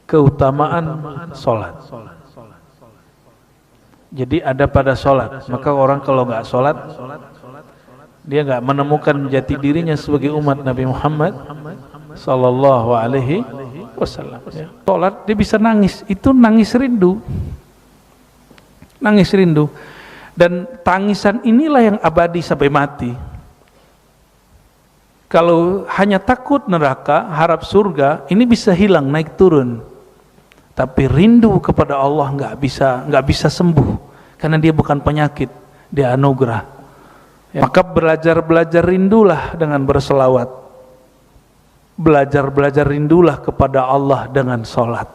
keutamaan sholat. Jadi ada pada sholat. Maka orang kalau nggak sholat, dia nggak menemukan jati dirinya sebagai umat Nabi Muhammad sallallahu alaihi wasallam. Sholat dia bisa nangis, itu nangis rindu, nangis rindu. Dan tangisan inilah yang abadi sampai mati. Kalau hanya takut neraka, harap surga, ini bisa hilang, naik turun. Tapi rindu kepada Allah nggak bisa sembuh, karena dia bukan penyakit, dia anugerah. Maka belajar rindulah dengan berselawat. Belajar rindulah kepada Allah dengan sholat.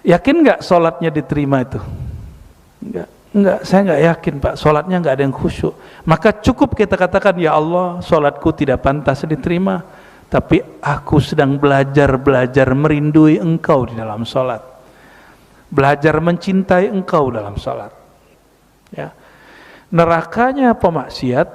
Yakin nggak sholatnya diterima itu? Enggak, saya nggak yakin Pak, sholatnya nggak ada yang khusyuk. Maka cukup kita katakan, ya Allah, sholatku tidak pantas diterima, tapi aku sedang belajar merindui Engkau di dalam sholat, belajar mencintai Engkau dalam sholat. Ya. Nerakanya pemaksiat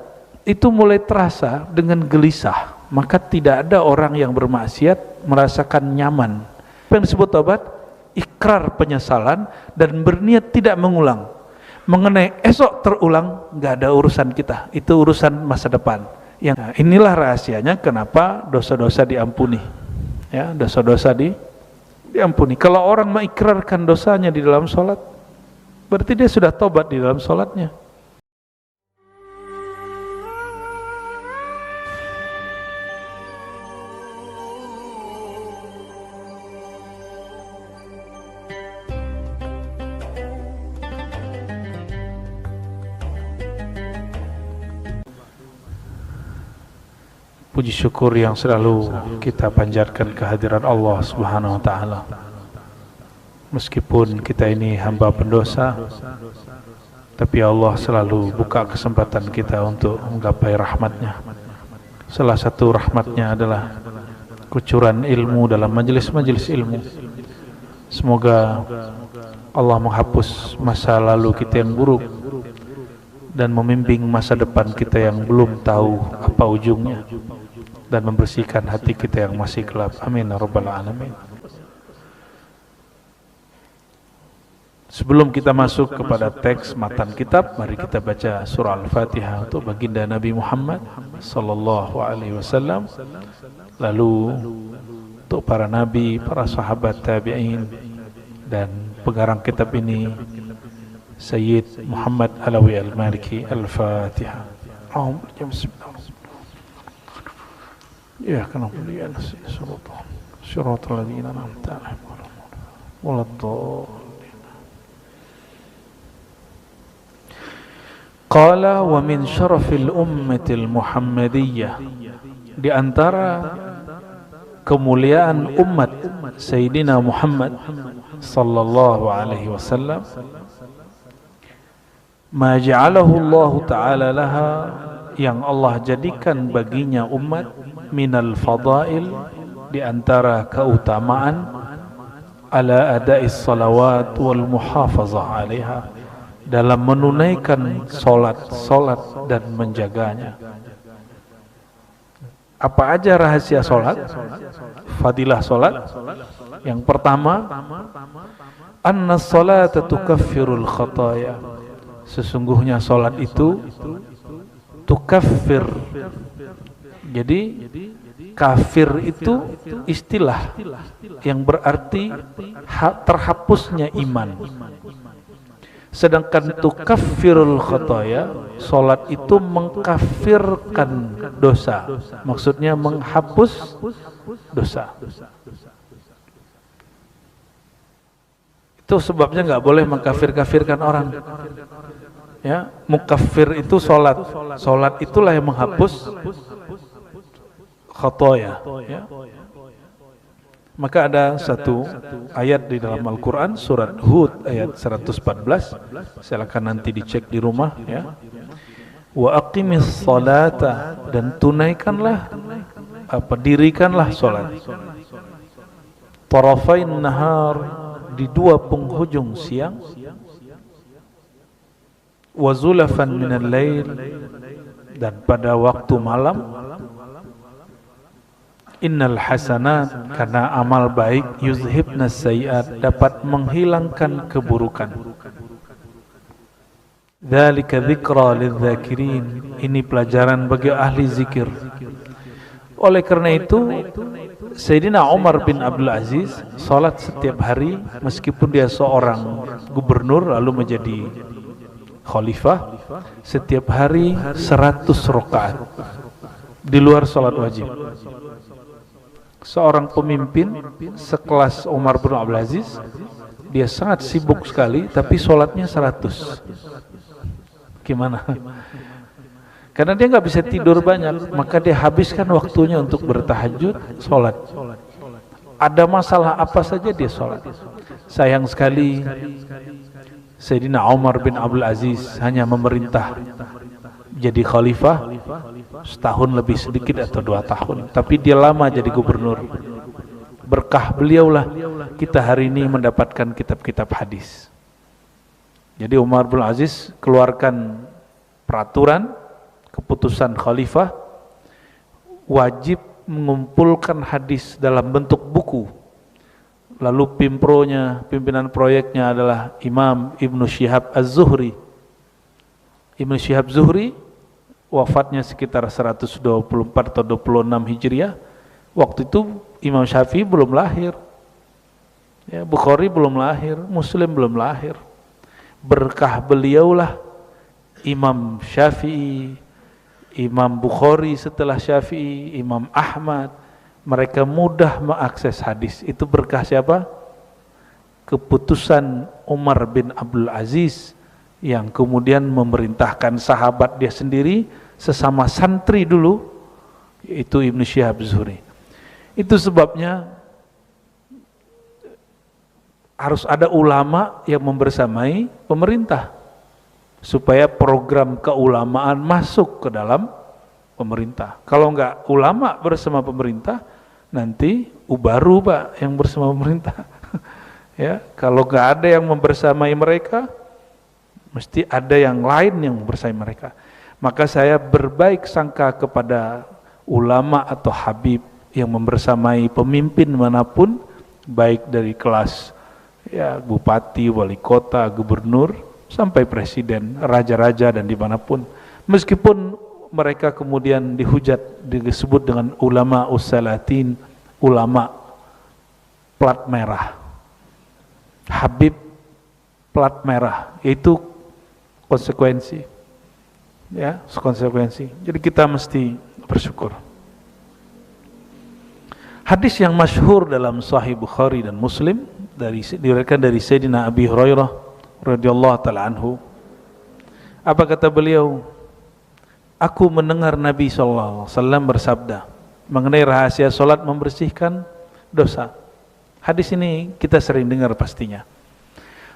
itu mulai terasa dengan gelisah. Maka tidak ada orang yang bermaksiat merasakan nyaman. Apa yang disebut taubat? Ikrar penyesalan dan berniat tidak mengulang. Mengenai esok terulang, nggak ada urusan kita, itu urusan masa depan. Nah, inilah rahasianya kenapa dosa-dosa diampuni. Ya, dosa-dosa diampuni. Kalau orang mengikrarkan dosanya di dalam sholat, berarti dia sudah tobat di dalam sholatnya. Puji syukur yang selalu kita panjatkan kehadiran Allah Subhanahu wa taala. Meskipun kita ini hamba pendosa, tapi Allah selalu buka kesempatan kita untuk menggapai rahmatnya. Salah satu rahmatnya adalah kucuran ilmu dalam majelis-majelis ilmu. Semoga Allah menghapus masa lalu kita yang buruk dan membimbing masa depan kita yang belum tahu apa ujungnya, dan membersihkan hati kita yang masih gelap. Amin ya rabbal alamin. Sebelum kita masuk kepada teks matan kitab, mari kita baca surah Al-Fatihah untuk baginda Nabi Muhammad sallallahu alaihi wasallam. Lalu untuk para nabi, para sahabat tabi'in, dan pengarang kitab ini Sayyid Muhammad Alawi Al-Maliki. Al-Fatihah. Ya kana mulia nasi suratul ladzina an'amta 'alaihim waladdallin. Qala wa min syarafil ummatil muhammadiyyah, di antara kemuliaan umat Sayyidina Muhammad sallallahu alaihi wasallam, ma ja'alahu Allah ta'ala laha, yang Allah jadikan baginya umat, minal fadail, di antara keutamaan, ala ada'is salawat wal muhafazah alaiha, dalam menunaikan solat dan menjaganya. Apa aja rahasia solat, fadilah solat? Yang pertama, anna salata tukaffirul khataya, sesungguhnya solat itu tukaffir. Jadi kafir itu istilah yang berarti terhapusnya iman. Sedangkan tukaffirul khataya, salat itu mengkafirkan dosa. Maksudnya menghapus dosa. Itu sebabnya nggak boleh mengkafir-kafirkan orang. Ya, mukaffir itu salat. Salat itulah yang menghapus khataya, ya. Maka ada satu ayat di dalam Al-Quran, surat Hud ayat 114, silakan nanti dicek di rumah, ya. Wa aqimis salata, dan tunaikanlah, dirikanlah salat, tarafain nahar, di dua penghujung siang, wa zulafan minal lail, dan pada waktu malam, Innal hasanat, karena amal baik, yuzhibnas sayyi'at, dapat menghilangkan keburukan. Dzalika dzikra lidzakirin, ini pelajaran bagi ahli zikir. Oleh karena itu, Sayyidina Umar bin Abdul Aziz salat setiap hari meskipun dia seorang gubernur lalu menjadi khalifah, setiap hari 100 rakaat di luar salat wajib. Seorang pemimpin sekelas Umar bin Abdul Aziz, dia sangat sibuk sekali tapi sholatnya 100. Gimana? Karena dia nggak bisa tidur banyak, maka dia habiskan waktunya untuk bertahajud, sholat. Ada masalah apa saja dia sholat. Sayang sekali Sayyidina Umar bin Abdul Aziz hanya memerintah jadi khalifah setahun lebih sedikit atau 2 tahun, tapi dia lama jadi gubernur. Berkah beliaulah kita hari ini mendapatkan kitab-kitab hadis. Jadi Umar bin Aziz keluarkan peraturan, keputusan khalifah, wajib mengumpulkan hadis dalam bentuk buku. Lalu pimpinan proyeknya adalah Imam Ibnu Syihab Az-Zuhri. Ibnu Syihab Zuhri wafatnya sekitar 124 atau 26 Hijriah. Waktu itu Imam Syafi'i belum lahir, ya, Bukhari belum lahir, Muslim belum lahir. Berkah beliaulah Imam Syafi'i, Imam Bukhari setelah Syafi'i, Imam Ahmad, mereka mudah mengakses hadis. Itu berkah siapa? Keputusan Umar bin Abdul Aziz yang kemudian memerintahkan sahabat dia sendiri, sesama santri dulu, yaitu Ibnu Syihab Zuhri. Itu sebabnya harus ada ulama yang membersamai pemerintah supaya program keulamaan masuk ke dalam pemerintah. Kalau enggak ulama bersama pemerintah, nanti ubaru Pak yang bersama pemerintah. Ya, kalau enggak ada yang membersamai mereka, mesti ada yang lain yang membersamai mereka. Maka saya berbaik sangka kepada ulama atau habib yang membersamai pemimpin manapun, baik dari kelas ya bupati, wali kota, gubernur, sampai presiden, raja-raja dan dimanapun. Meskipun mereka kemudian dihujat, disebut dengan ulama usalatin, ulama plat merah, habib plat merah, itu konsekuensi, ya konsekuensi. Jadi kita mesti bersyukur. Hadis yang masyhur dalam Sahih Bukhari dan Muslim diriwayatkan dari Sayyidina Abi Hurairah radhiyallahu taala anhu. Apa kata beliau? Aku mendengar Nabi sallallahu alaihi wasallam bersabda mengenai rahasia salat membersihkan dosa. Hadis ini kita sering dengar pastinya.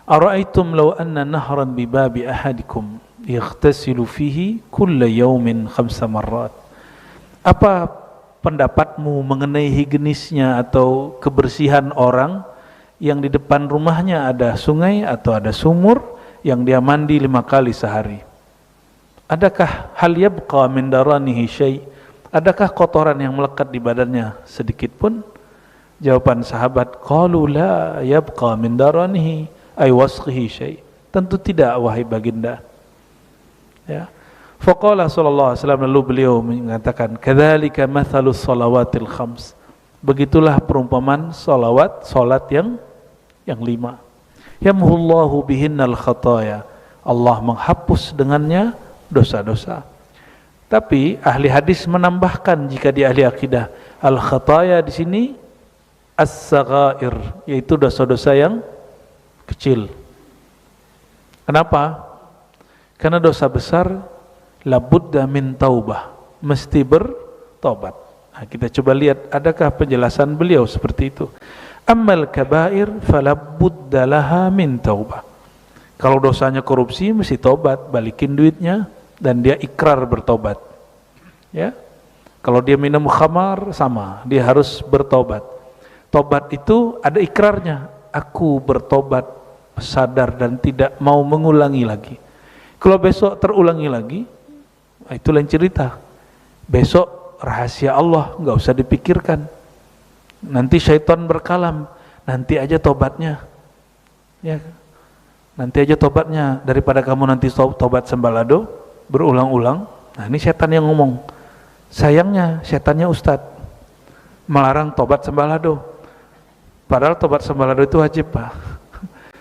Ara'aitum law anna nahran bi babi ahadikum yaghtasilu fihi kulla yawmin 5 marrat. Apa pendapatmu mengenai higienisnya atau kebersihan orang yang di depan rumahnya ada sungai atau ada sumur yang dia mandi 5 kali sehari? Adakah hal yabqa min daranihi syai'? Adakah kotoran yang melekat di badannya sedikit pun? Jawaban sahabat, qalu la yabqa min daranihi ay wasqihi syai'. Tentu tidak wahai baginda. Ya. Faqala sallallahu alaihi wasallam, lalu beliau mengatakan, kadzalika mathalus shalawatil khams. Begitulah perumpamaan salat yang 5. Yamhullahu bihinnal khataya. Allah menghapus dengannya dosa-dosa. Tapi ahli hadis menambahkan, jika di ahli akidah, al khataya di sini as-saghair, yaitu dosa-dosa yang kecil. Kenapa? Karena dosa besar labudda min taubah, mesti bertobat. Nah, kita coba lihat adakah penjelasan beliau seperti itu. Ammal kabair falabudda laha min taubah. Kalau dosanya korupsi mesti tobat, balikin duitnya dan dia ikrar bertobat. Ya. Kalau dia minum khamar sama, dia harus bertobat. Tobat itu ada ikrarnya. Aku bertobat, sadar dan tidak mau mengulangi lagi. Kalau besok terulangi lagi, itu lain cerita. Besok rahasia Allah nggak usah dipikirkan. Nanti syaitan berkalam, nanti aja tobatnya, ya, nanti aja tobatnya, daripada kamu nanti tobat sembalado berulang-ulang. Nah ini setan yang ngomong. Sayangnya setannya ustadz melarang tobat sembalado, padahal tobat sembalado itu wajib, Pak.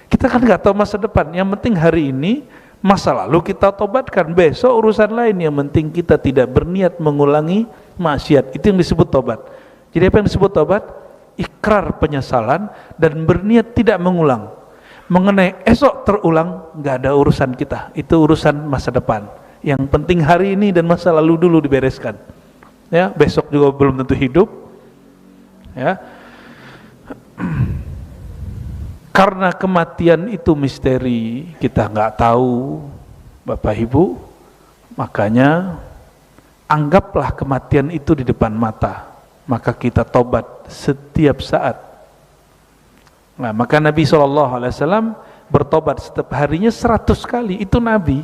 Kita kan nggak tahu masa depan, yang penting hari ini, masa lalu kita tobatkan, besok urusan lain, yang penting kita tidak berniat mengulangi maksiat. Itu yang disebut tobat. Jadi apa yang disebut tobat? Ikrar penyesalan dan berniat tidak mengulang. Mengenai esok terulang, nggak ada urusan kita, itu urusan masa depan. Yang penting hari ini dan masa lalu dulu dibereskan. Ya, besok juga belum tentu hidup. Ya, karena kematian itu misteri, kita nggak tahu, Bapak Ibu, makanya anggaplah kematian itu di depan mata, maka kita tobat setiap saat. Nah, maka Nabi SAW bertobat setiap harinya 100 kali, itu Nabi.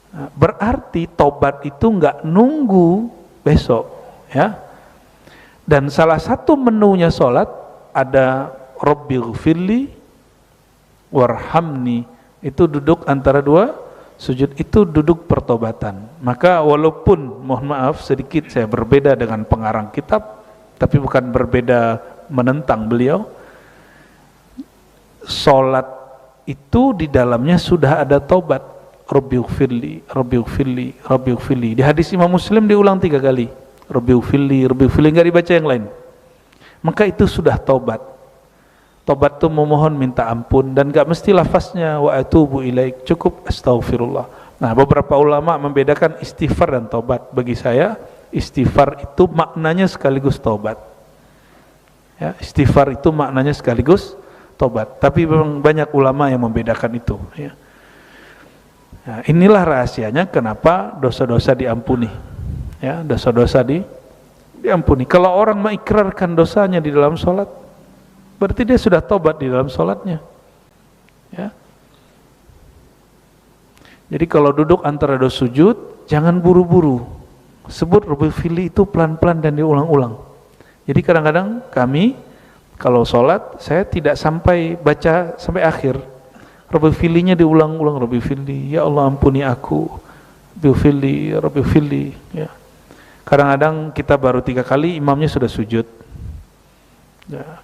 Nah, berarti tobat itu nggak nunggu besok, ya. Dan salah satu menunya sholat ada Rabbighfirli warhamni, itu duduk antara dua sujud, itu duduk pertobatan. Maka walaupun mohon maaf sedikit saya berbeda dengan pengarang kitab, tapi bukan berbeda menentang beliau, sholat itu di dalamnya sudah ada tobat. Rabbighfirli, Rabbighfirli, Rabbighfirli. Di hadis Imam Muslim diulang 3 kali. Rabbighfirli, Rabbighfirli, enggak dibaca yang lain. Maka itu sudah tobat. Tobat itu memohon minta ampun, dan enggak mesti lafaznya wa atubu ilaik, cukup astaghfirullah. Nah, beberapa ulama membedakan istighfar dan tobat. Bagi saya, istighfar itu maknanya sekaligus tobat. Ya, istighfar itu maknanya sekaligus tobat. Tapi memang banyak ulama yang membedakan itu, ya. Nah, inilah rahasianya kenapa dosa-dosa diampuni. Ya, dosa-dosa diampuni. Kalau orang mengikrarkan dosanya di dalam sholat, berarti dia sudah tobat di dalam sholatnya. Ya. Jadi kalau duduk antara dua sujud, jangan buru-buru. Sebut Rabbighfirli itu pelan-pelan dan diulang-ulang. Jadi kadang-kadang kami kalau sholat, saya tidak sampai baca sampai akhir. Rabbighfirlinya diulang-ulang, Rabbighfirli, ya Allah ampuni aku, Rabbighfirli, Rabbighfirli, ya. Kadang-kadang kita baru 3 kali, imamnya sudah sujud. Ya.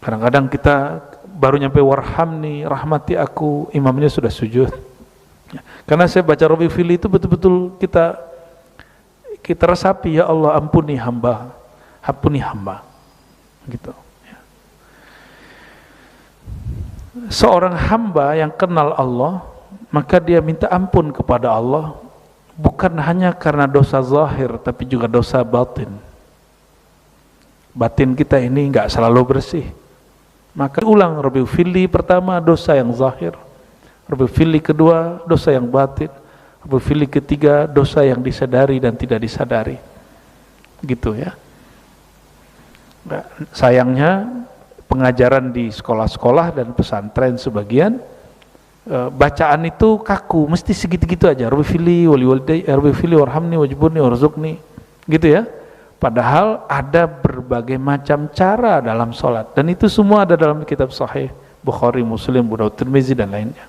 Kadang-kadang kita baru nyampe warhamni, rahmati aku, imamnya sudah sujud. Ya. Karena saya baca Rabbighfirli itu betul-betul kita resapi, ya Allah ampuni hamba, gitu. Seorang hamba yang kenal Allah, maka dia minta ampun kepada Allah bukan hanya karena dosa zahir, tapi juga dosa batin. Batin kita ini enggak selalu bersih. Maka ulang Rabbighfirli pertama dosa yang zahir, Rabbighfirli kedua dosa yang batin, Rabbighfirli ketiga dosa yang disadari dan tidak disadari. Gitu ya. Nah, sayangnya pengajaran di sekolah-sekolah dan pesantren sebagian bacaan itu kaku, mesti segitu-gitu aja. Rabbighfirli waliwalidayya, Rabbighfirli warhamni wajburni warzuqni, gitu ya. Padahal ada berbagai macam cara dalam sholat, dan itu semua ada dalam kitab Sahih Bukhari, Muslim, Abu Daud, Tirmizi dan lainnya.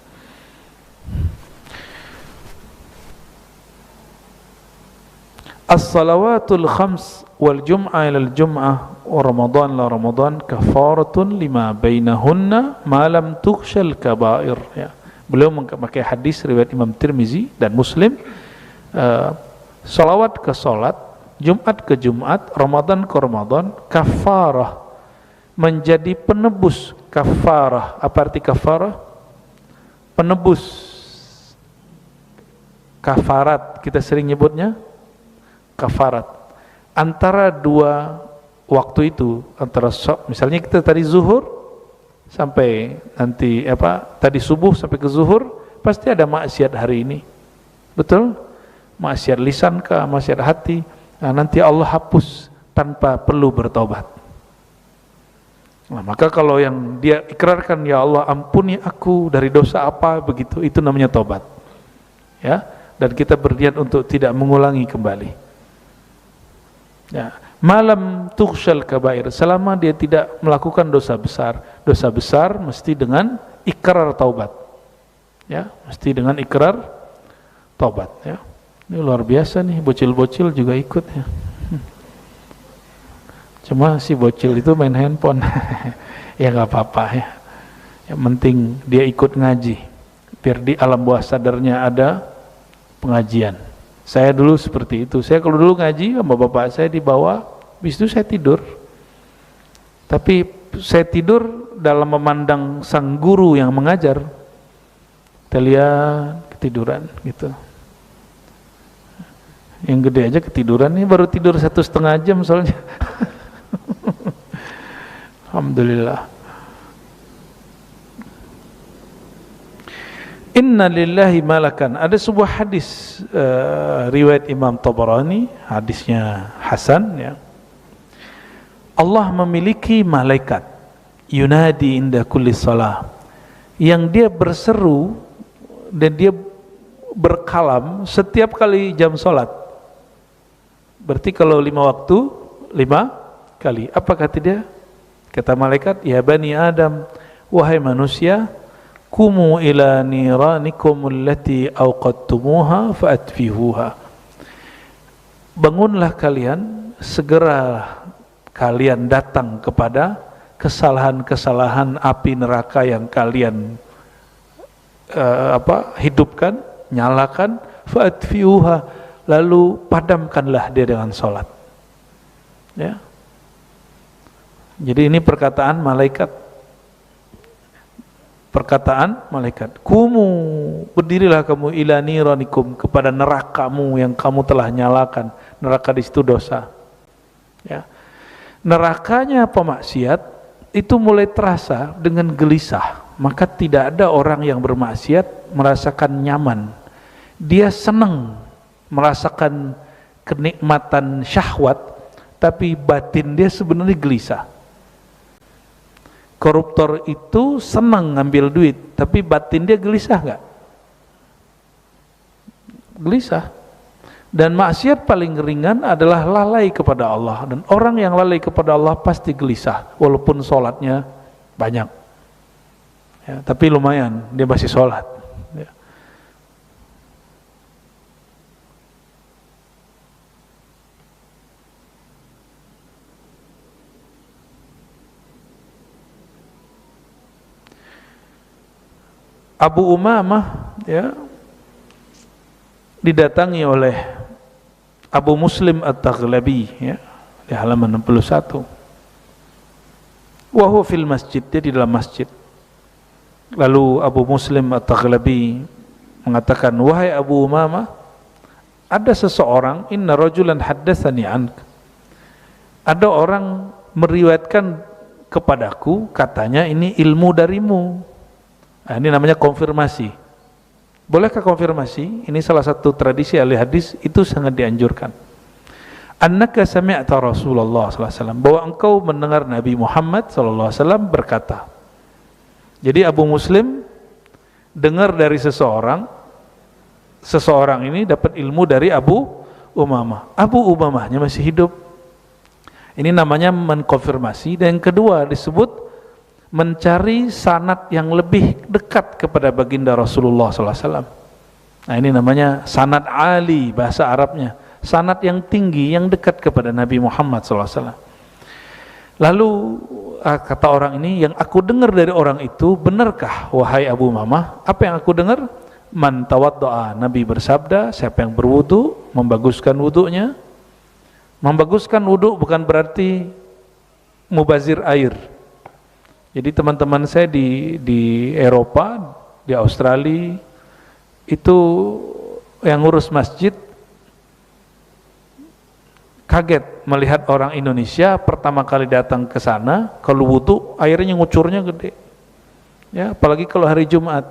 As-salawatul khams wal jum'ah ilal jum'ah wa Ramadan la Ramadan kafaratun lima bainahunna ma lam tughshal kaba'ir, ya. Beliau memakai hadis riwayat Imam Tirmizi dan Muslim, salawat ke salat, Jumat ke Jumat, Ramadan ke Ramadan, kafarah, menjadi penebus. Kafarah, apa arti kafarah? Penebus. Kafarat kita sering nyebutnya kafarat. Antara dua waktu itu, antara misalnya kita tadi zuhur sampai nanti tadi subuh sampai ke zuhur, pasti ada maksiat hari ini, betul? Maksiat lisan kah, maksiat hati. Nah, nanti Allah hapus tanpa perlu bertobat. Nah, maka kalau yang dia ikrarkan, ya Allah ampuni aku dari dosa apa begitu, itu namanya tobat, ya. Dan kita berniat untuk tidak mengulangi kembali. Ya, Malam tughsyal kabair, selama dia tidak melakukan dosa besar. Dosa besar mesti dengan ikrar taubat. Ya, mesti dengan ikrar taubat, ya. Ini luar biasa nih, bocil-bocil juga ikut ya. Cuma si bocil itu main handphone. Ya nggak apa-apa ya. Yang penting dia ikut ngaji. Biar di alam bawah sadarnya ada pengajian. Saya dulu seperti itu. Saya kalau dulu ngaji sama bapak saya di bawah, habis itu saya tidur. Tapi saya tidur dalam memandang sang guru yang mengajar. Kita lihat ketiduran gitu. Yang gede aja ketiduran, ini baru tidur 1,5 jam soalnya. Alhamdulillah. Inna lillahi malakan. Ada sebuah hadis riwayat Imam Tabarani, hadisnya hasan ya. Allah memiliki malaikat yunadi inda kulli shalah, yang dia berseru dan dia berkalam setiap kali jam salat. Berarti kalau 5 waktu 5 kali. Apa kata dia? Kata malaikat, ya bani Adam, wahai manusia, kumu ila niranikum allati awqadtumuha fa'atfihuha. Bangunlah kalian, segera kalian datang kepada kesalahan-kesalahan api neraka yang kalian hidupkan, nyalakan, fa'atfihuha, lalu padamkanlah dia dengan salat. Ya. Jadi ini perkataan malaikat. Perkataan malaikat. Kumu, berdirilah kamu ila niranikum, kepada nerakamu yang kamu telah nyalakan. Neraka di situ dosa. Ya. Nerakanya pemaksiat itu mulai terasa dengan gelisah. Maka tidak ada orang yang bermaksiat merasakan nyaman. Dia senang merasakan kenikmatan syahwat, tapi batin dia sebenarnya gelisah. Koruptor itu senang ngambil duit, tapi batin dia gelisah nggak? Gelisah. Dan maksiat paling ringan adalah lalai kepada Allah. Dan orang yang lalai kepada Allah pasti gelisah, walaupun sholatnya banyak. Ya, tapi lumayan, dia masih sholat. Ya. Abu Umamah ya didatangi oleh Abu Muslim At-Taghlabi ya, di halaman 61. Wa huwa fil masjid, dia di dalam masjid. Lalu Abu Muslim At-Taghlabi mengatakan, wahai Abu Umamah, ada seseorang, inna rajulan haddatsani ank, ada orang meriwayatkan kepadaku, katanya ini ilmu darimu. Nah, ini namanya konfirmasi. Bolehkah konfirmasi? Ini salah satu tradisi ahli hadis, itu sangat dianjurkan. Annaka sami'ta Rasulullah sallallahu alaihi wasallam, bahwa engkau mendengar Nabi Muhammad sallallahu alaihi wasallam berkata. Jadi Abu Muslim dengar dari seseorang ini dapat ilmu dari Abu Umamah. Abu Umamahnya masih hidup. Ini namanya mengkonfirmasi. Dan yang kedua disebut mencari sanad yang lebih dekat kepada baginda Rasulullah SAW. Nah ini namanya sanad ali, bahasa Arabnya, sanad yang tinggi, yang dekat kepada Nabi Muhammad SAW. Lalu kata orang ini, yang aku dengar dari orang itu benarkah wahai Abu Umamah? Apa yang aku dengar? Man tawaddo'a, Nabi bersabda, siapa yang berwudu, membaguskan wudunya. Membaguskan wudu bukan berarti mubazir air. Jadi teman-teman saya di Eropa, di Australia, itu yang ngurus masjid kaget melihat orang Indonesia pertama kali datang ke sana, kalau wudu airnya ngucurnya gede. Ya, apalagi kalau hari Jumat.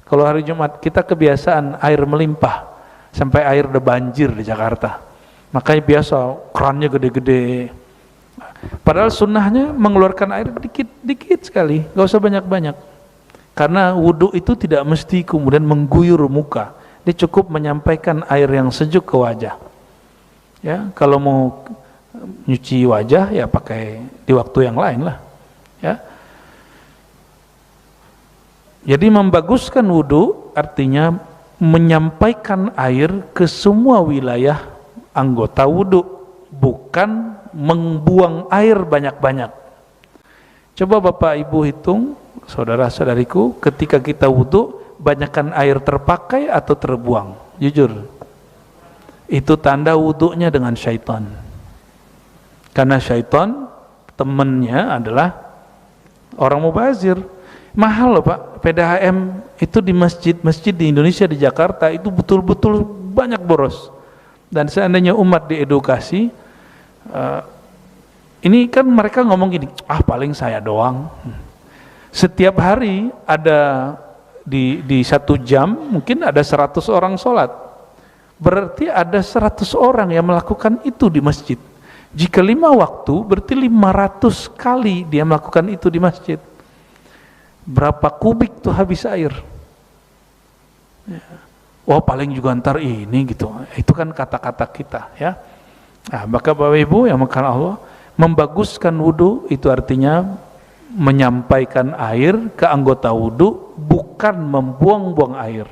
Kalau hari Jumat kita kebiasaan air melimpah sampai air udah banjir di Jakarta. Makanya biasa kerannya gede-gede. Padahal sunnahnya mengeluarkan air dikit sekali, gak usah banyak-banyak. Karena wudu itu tidak mesti kemudian mengguyur muka. Dia cukup menyampaikan air yang sejuk ke wajah. Ya, kalau mau nyuci wajah ya pakai di waktu yang lain lah, ya. Jadi membaguskan wudu artinya menyampaikan air ke semua wilayah anggota wudu, bukan membuang air banyak-banyak. Coba Bapak Ibu hitung, saudara-saudariku, ketika kita wudu, banyakkan air terpakai atau terbuang? Jujur, itu tanda wudunya dengan syaitan. Karena syaitan temannya adalah orang mubazir. Mahal loh Pak, PDAM itu di masjid-masjid di Indonesia, di Jakarta itu betul-betul banyak boros. Dan seandainya umat diedukasi, ini kan mereka ngomong gini, paling saya doang. Setiap hari ada di 1 jam mungkin ada 100 orang sholat, berarti ada 100 orang yang melakukan itu di masjid. Jika 5 waktu berarti 500 kali dia melakukan itu di masjid. Berapa kubik tuh habis air? Wah paling juga ntar ini gitu. Itu kan kata-kata kita, ya. Nah, maka Bapak Ibu yang makan Allah, membaguskan wudu itu artinya menyampaikan air ke anggota wudu, bukan membuang-buang air.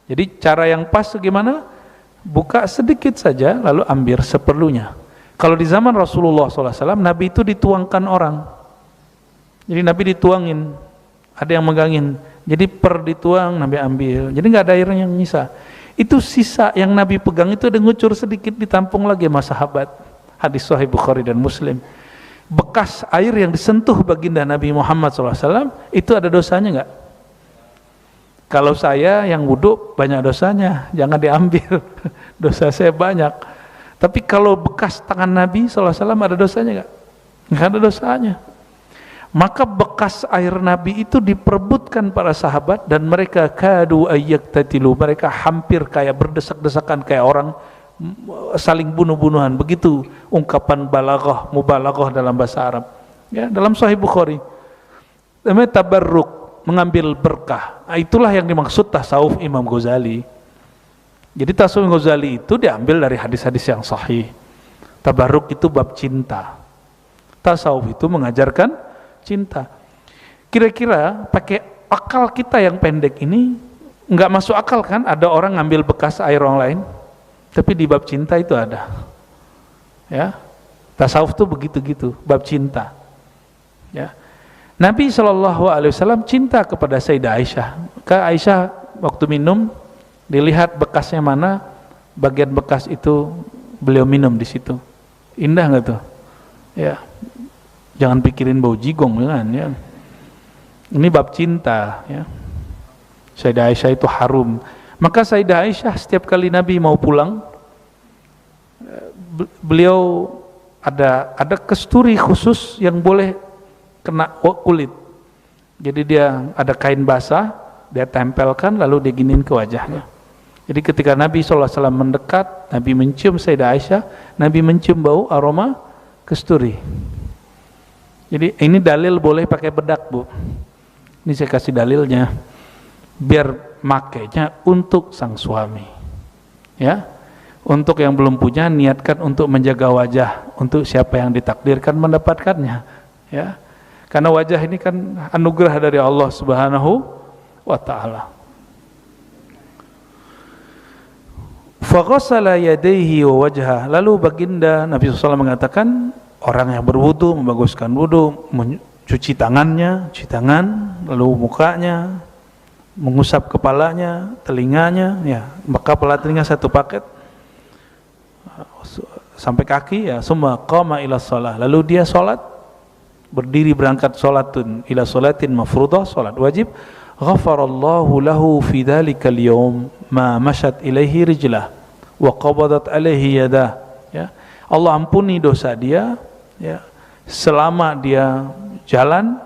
Jadi cara yang pas bagaimana? Buka sedikit saja lalu ambil seperlunya. Kalau di zaman Rasulullah SAW, Nabi itu dituangkan orang. Jadi Nabi dituangin, ada yang megangin. Jadi dituang, Nabi ambil. Jadi nggak ada air yang nyisa. Itu sisa yang Nabi pegang itu ada ngucur sedikit, ditampung lagi sama sahabat. Hadis Sahih Bukhari dan Muslim. Bekas air yang disentuh baginda Nabi Muhammad SAW itu ada dosanya nggak? Kalau saya yang wudhu banyak dosanya, jangan diambil. Dosa saya banyak. Tapi kalau bekas tangan Nabi SAW ada dosanya nggak? Nggak ada dosanya. Maka bekas air Nabi itu diperebutkan para sahabat dan mereka kadu ayyaktatilu, mereka hampir kayak berdesak-desakan kayak orang saling bunuh-bunuhan. Begitu ungkapan balaghah, mubalaghah dalam bahasa Arab. Ya, dalam Sahih Bukhari. Namanya tabarruk, mengambil berkah. Nah, itulah yang dimaksud tasawuf Imam Ghazali. Jadi tasawuf Ghazali itu diambil dari hadis-hadis yang sahih. Tabarruk itu bab cinta. Tasawuf itu mengajarkan cinta. Kira-kira pakai akal kita yang pendek ini nggak masuk akal kan? Ada orang ngambil bekas air orang lain, tapi di bab cinta itu ada. Ya, tasawuf itu begitu-gitu, bab cinta. Ya, Nabi SAW cinta kepada Sayyidah Aisyah. Aisyah waktu minum dilihat bekasnya mana, bagian bekas itu beliau minum di situ. Indah nggak tuh? Ya. Jangan pikirin bau jigong kan, ya. Ini bab cinta, ya. Sayyidah Aisyah itu harum. Maka Sayyidah Aisyah setiap kali Nabi mau pulang, beliau ada kesturi khusus yang boleh kena kulit. Jadi dia ada kain basah, dia tempelkan lalu dia giniin ke wajahnya. Jadi ketika Nabi SAW mendekat, Nabi mencium Sayyidah Aisyah, Nabi mencium bau aroma kesturi. Jadi ini dalil boleh pakai bedak, Bu. Ini saya kasih dalilnya. Biar makainya untuk sang suami. Ya. Untuk yang belum punya, niatkan untuk menjaga wajah, untuk siapa yang ditakdirkan mendapatkannya. Ya. Karena wajah ini kan anugerah dari Allah Subhanahu wa taala. Faghassala yadayhi wa wajha. Lalu baginda Nabi SAW mengatakan, orang yang berwudu membaguskan wudu, mencuci tangannya, cuci tangan, lalu mukanya, mengusap kepalanya, telinganya, ya, kepala telinga satu paket sampai kaki, ya, semua qama ila shalah. Lalu dia salat, berdiri berangkat salatun ila salatin mafruḍah, salat wajib. Ghafarallahu lahu fi dzalikal yaum ma mashat ilaihi rijlah wa qabadat alaihi yadah. Ya, Allah ampuni dosa dia, ya, selama dia jalan,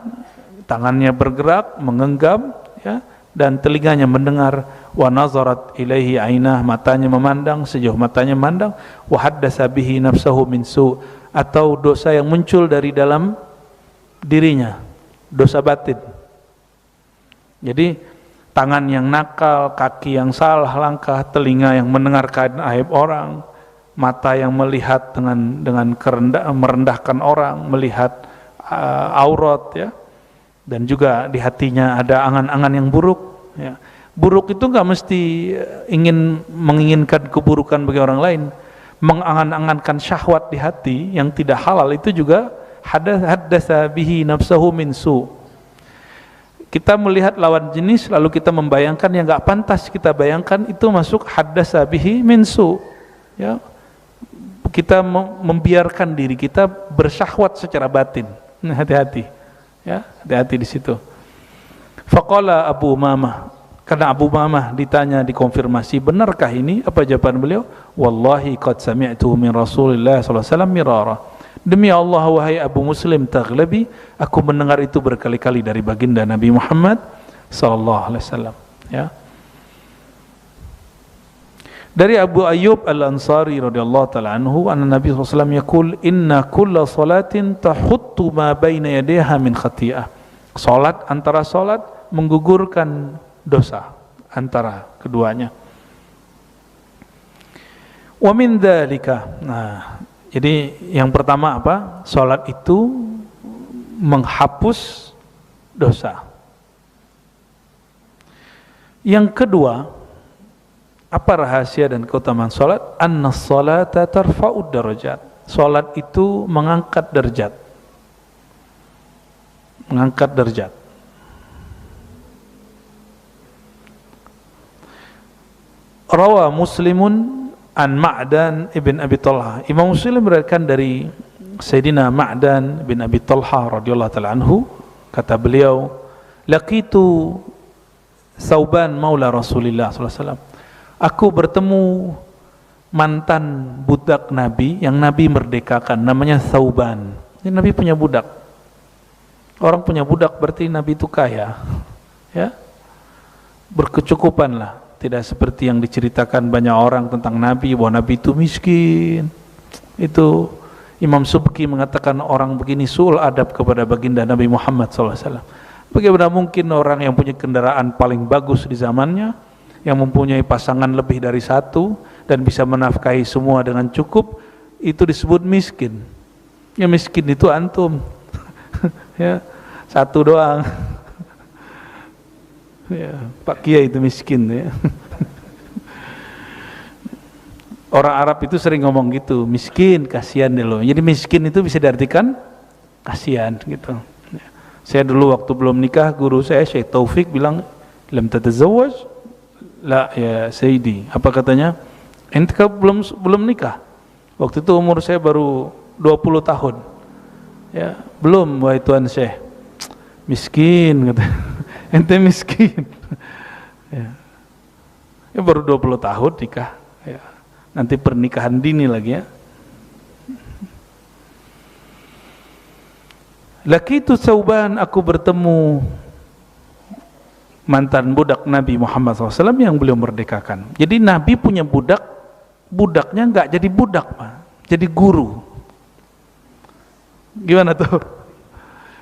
tangannya bergerak, menggenggam, ya, dan telinganya mendengar. Wa nazarat ilaihi ainah, matanya memandang, sejauh matanya memandang. Wa haddasa bihi nafsahu min su, atau dosa yang muncul dari dalam dirinya, dosa batin. Jadi tangan yang nakal, kaki yang salah langkah, telinga yang mendengarkan aib orang, mata yang melihat dengan merendahkan orang, melihat aurat, ya, dan juga di hatinya ada angan-angan yang buruk, ya. Buruk itu nggak mesti menginginkan keburukan bagi orang lain. Mengangan-angankan syahwat di hati yang tidak halal itu juga haddasa bihi nafsahu min su. Kita melihat lawan jenis lalu kita membayangkan yang nggak pantas kita bayangkan, itu masuk haddasa bihi min su, ya. Kita membiarkan diri kita bersyahwat secara batin. Hati-hati, ya, hati-hati di situ. Faqala Abu Umamah, karena Abu Umamah ditanya, dikonfirmasi, benarkah ini? Apa jawaban beliau? Wallahi qad sami'tu min Rasulillah sallallahu alaihi wasallam mirara. Demi Allah wahai Abu Muslim Taghlabi, aku mendengar itu berkali-kali dari baginda Nabi Muhammad sallallahu alaihi wasallam, ya. Dari Abu Ayyub Al-Ansari radhiyallahu ta'ala anhu, anna Nabi sallallahu alaihi wasallam yaqul inna kulla salatin tahuttu ma baina yadayha min khati'ah. Salat, antara salat menggugurkan dosa antara keduanya. Wa min dzalika. Nah, jadi yang pertama apa? Salat itu menghapus dosa. Yang kedua, apa rahasia dan keutamaan salat? Anna salata tarfa'ud darajat. Salat itu mengangkat derajat. Mengangkat derajat. Rawa Muslimun an Ma'dan ibn Abi Talha. Imam Muslim meriwayatkan dari Sayyidina Ma'dan bin Abi Talha radhiyallahu ta'ala anhu, kata beliau, laqitu Thauban maula Rasulillah sallallahu alaihi wasallam. Aku bertemu mantan budak Nabi yang Nabi merdekakan, namanya Thauban. Ini Nabi punya budak. Orang punya budak berarti Nabi itu kaya, ya, berkecukupan lah. Tidak seperti yang diceritakan banyak orang tentang Nabi, bahwa Nabi itu miskin. Itu Imam Subki mengatakan orang begini su'ul adab kepada baginda Nabi Muhammad SAW. Bagaimana mungkin orang yang punya kendaraan paling bagus di zamannya, yang mempunyai pasangan lebih dari satu dan bisa menafkahi semua dengan cukup, itu disebut miskin. Ya, miskin itu antum. Ya, satu doang. Ya, Pak Kiai itu miskin, ya. Orang Arab itu sering ngomong gitu, miskin, kasihan deh lo. Jadi miskin itu bisa diartikan kasihan gitu. Saya dulu waktu belum nikah, guru saya Syekh Taufik bilang, lam tatazawwaj? La ya Sayyidi. Apa katanya? Ente belum nikah. Waktu itu umur saya baru 20 tahun. Ya, belum, wahai Tuan Syekh. Miskin kata. Ente miskin. Ya. Ya baru 20 tahun nikah. Ya. Nanti pernikahan dini lagi, ya. Laqitu Thauban, aku bertemu mantan budak Nabi Muhammad SAW yang beliau merdekakan. Jadi Nabi punya budak, budaknya nggak jadi budak, Pak, jadi guru. Gimana tuh?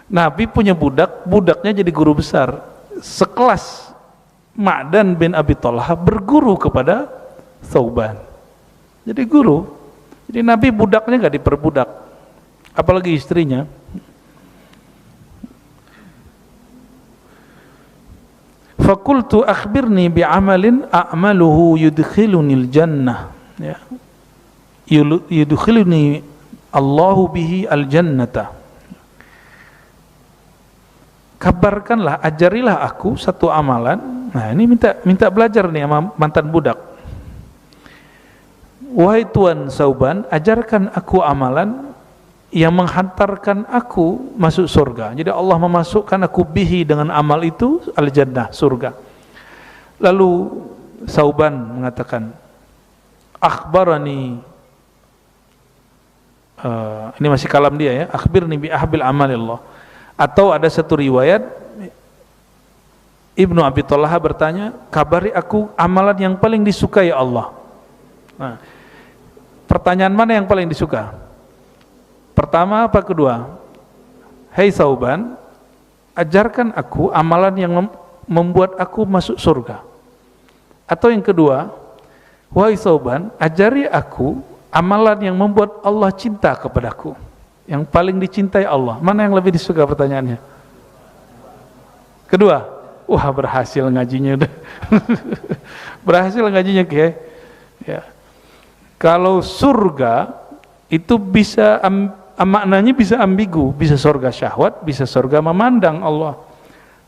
Nabi punya budak, budaknya jadi guru besar. Sekelas Ma'dan bin Abi Talha berguru kepada Thauban. Jadi guru. Jadi Nabi budaknya nggak diperbudak, apalagi istrinya. Fakultu akhbirni bi'amalin a'maluhu yudkhilunil jannah, ya, yudkhiluni Allahu bihi al-jannata. Kabarkanlah, ajarilah aku satu amalan. Nah, ini minta belajar nih sama mantan budak. Wahai Tuan Thauban, ajarkan aku amalan yang menghantarkan aku masuk surga. Jadi Allah memasukkan aku bihi dengan amal itu al-jannah, surga. Lalu Thauban mengatakan, akhbarani, ini masih kalam dia, ya, akhbirni bi ahbil amalillah. Atau ada satu riwayat Ibnu Abi Talha bertanya, kabari aku amalan yang paling disukai Allah. Nah, pertanyaan mana yang paling disuka? Pertama apa kedua? Hai Thauban, ajarkan aku amalan yang membuat aku masuk surga. Atau yang kedua, wahai Thauban, ajari aku amalan yang membuat Allah cinta kepadaku, yang paling dicintai Allah, mana yang lebih disuka? Pertanyaannya kedua. Wah, berhasil ngajinya udah. Berhasil ngajinya Kiai. Ya. Kalau surga itu bisa maknanya bisa ambigu, bisa surga syahwat, bisa surga memandang Allah.